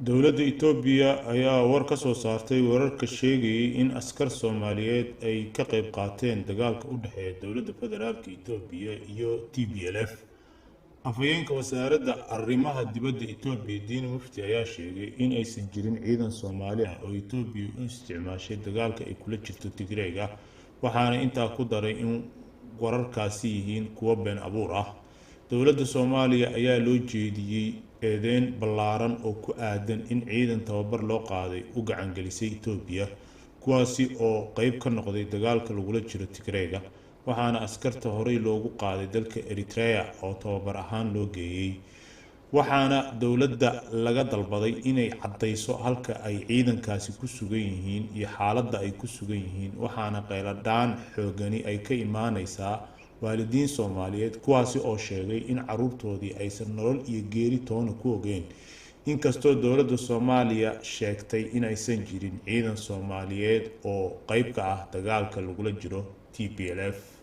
dowladda Itoobiya ayaa war ka soo saartay wararka sheegayay in askar Soomaaliyeed ay ka qayb qaateen dagaalka u dhexeeya dowladda federaalka Itoobiya iyo TPLF. afhayeenka wasaaradda arrimaha dibadda Itoobiya Diini Mufti ayaa sheegay in aysan jirin ciidan Soomaali ah oo Itoobiya u isticmaashay dagaalka ay kula jirto Tigreega, waxaana intaa ku daray in wararkaasi yihiin kuwo been abuur ah. dowladda Soomaaliya ayaa loo jeediyay eedeyn ballaaran oo ku aadan in ciidan tababar loo qaaday u gacan gelisay Itoobiya, kuwaasi oo qayb ka noqday dagaalka lagula jiro Tigreega, waxaana askarta horey loogu qaaday dalka Eritrea oo tababar ahaan loo geeyay. waxaana dowladda laga dalbaday inay caddeyso halka ay ciidankaasi ku sugan yihiin iyo xaaladda ay ku sugan yihiin, waxaana qayladhaan xoogani ay ka imaanaysaa waalidiin Soomaaliyeed kuwaasi oo sheegay in caruurtoodii aysan nolol iyo geeri toona ku ogeyn, inkastoo dowladda Soomaaliya sheegtay in aysan jirin ciidan Soomaaliyeed oo qayb ka ah dagaalka lagula jiro TPLF.